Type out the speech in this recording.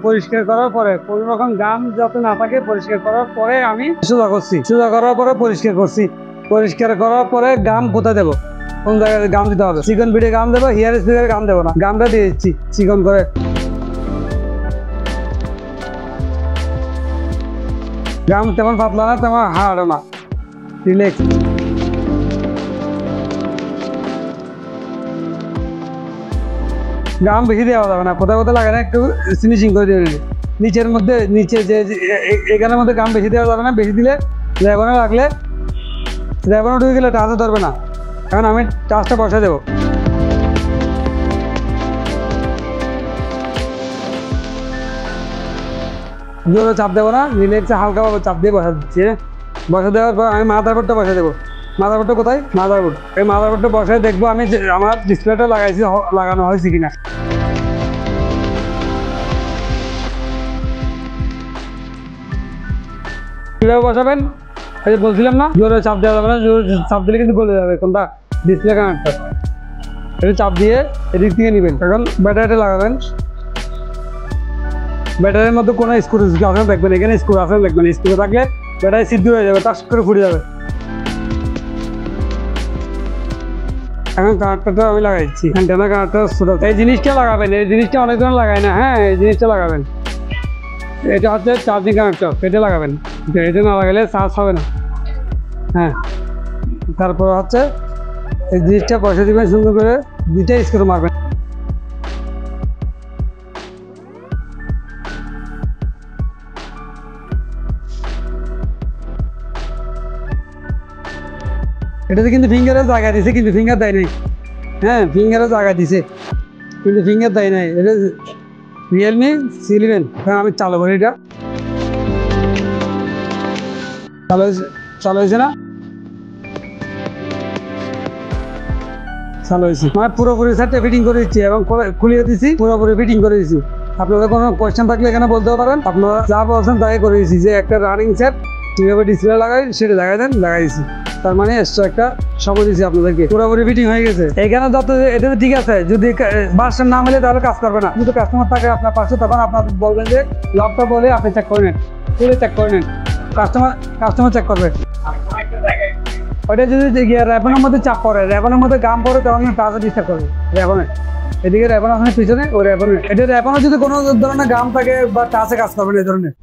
পরিষ্কার করার পরে কোনো রকম গাম যাতে না থাকে পরিষ্কার করার পরে আমি সোজা করছি, সোজা করার পরে পরিষ্কার করছি। পরিষ্কার করার পরে গাম কোথায় দেবো, কোন জায়গায় গাম দিতে হবে, চিকন বিটে গাম দেবো, হেয়ার স্প্রে গাম দেবো না, গামটা দিয়ে দিচ্ছি চিকন করে। গাম তেমন পাতলা না তেমন হার্ডও না, রিল্যাক্স। গাম বেশি দেওয়া যাবে না, কোথাও কোথাও লাগে না, একটু ফিনিশিং করে দিয়ে নিচের মধ্যে, নিচে যে এখানের মধ্যে গাম বেশি দেওয়া যাবে না। বেশি দিলে লেবনে লাগলে লেবনে ঢুকে গেলে টাচে ধরবে না। এখন আমি টাচটা বসে দেবো। জোরে চাপ দেবো না, রিল্যাক্সে হালকাভাবে চাপ দিয়ে বসা দিচ্ছি। বসে দেওয়ার পর আমি মাদারবোর্ডটা বসে দেবো। মাদারবোর্ডটা কোথায়? মাদারবোর্ড। এই মাদারবোর্ডটা বসে দেখবো আমি আমার ডিসপ্লেটা লাগানো হয়েছে কিনা। কীভাবে বসাবেন এই যে বলছিলাম না, জোরে চাপ দেওয়া যাবে না, জোরে চাপ দিলে কিন্তু গলে যাবে কোনটা, ডিসপ্লে কানেক্টর। এটা চাপ দিয়ে এদিক থেকে নেবেন। এখন ব্যাটারিটা লাগাবেন। ব্যাটারির মধ্যে কোনো স্ক্রু আছে দেখবেন, এখানে স্ক্রু আছে দেখবেন, স্ক্রু থাকলে ব্যাটারি সিদ্ধ হয়ে যাবে, টাচ করে ফুটে যাবে। এখন কানেক্টরটা আমি লাগাইছি, অ্যান্টেনা কানেক্টর ছোটো। এই জিনিসটা লাগাবেন, এই জিনিসটা অনেকজন লাগায় না। হ্যাঁ, এই জিনিসটা লাগাবেন। এটা হচ্ছে চার্জিং কানেক্টর, এটা লাগাবেন। এটা না লাগালে চার্জ হবে না। হ্যাঁ, তারপর হচ্ছে এই জিনিসটা বসে দিবেন সুন্দর করে, দুইটা স্ক্রু মারবেন। এটাতে কিন্তু ফিঙ্গারের জায়গা দিছে, কিন্তু ফিঙ্গার দেয় নাই। হ্যাঁ, ফিঙ্গারের জায়গা দিছে কিন্তু ফিঙ্গার দেয় নাই। এটা রিয়েলমি C11। হ্যাঁ, আমি চালু করি। এটা চালু হয়েছে না? চালু হয়েছে। মানে পুরোপুরি সেটটা ফিটিং করে দিচ্ছি এবং খুলিয়ে দিচ্ছি, পুরোপুরি ফিটিং করে দিচ্ছি। আপনাদের কোনো কোয়েশ্চেন থাকলে এখানে বলতে পারেন। আপনারা যা বলছেন তাই করে দিচ্ছি। যে একটা রানিং সেট কীভাবে ডিসপ্লে লাগাই সেটা লাগাই দেন, লাগাই দিচ্ছি। তার মানে এক্সট্রা একটা সময় দিচ্ছি আপনাদেরকে। পুরোপুরি ফিটিং হয়ে গেছে। এখানে যত এটা ঠিক আছে, যদি বাসের না হলে তাহলে কাজ করবে না। যদি কাস্টমার থাকে আপনার পাশে, তখন আপনার বলবেন যে লকটা বলে আপনি চেক করে নেন, খুলে চেক করে নেন। কাস্টমার চেক করবে। ওইটা যদি র্যাপনের মধ্যে চাপ পড়ে, র্যাপনের মধ্যে গাম পড়ে, তখন টাচে ডিস্টার্ব করবে র্যাপনে। এদিকে র্যাপন আছে পিছনে, ওই র্যাপনে। এটা র্যাপনে যদি কোনো ধরনের গাম থাকে বা টাচে কাজ করবে না এই ধরনের।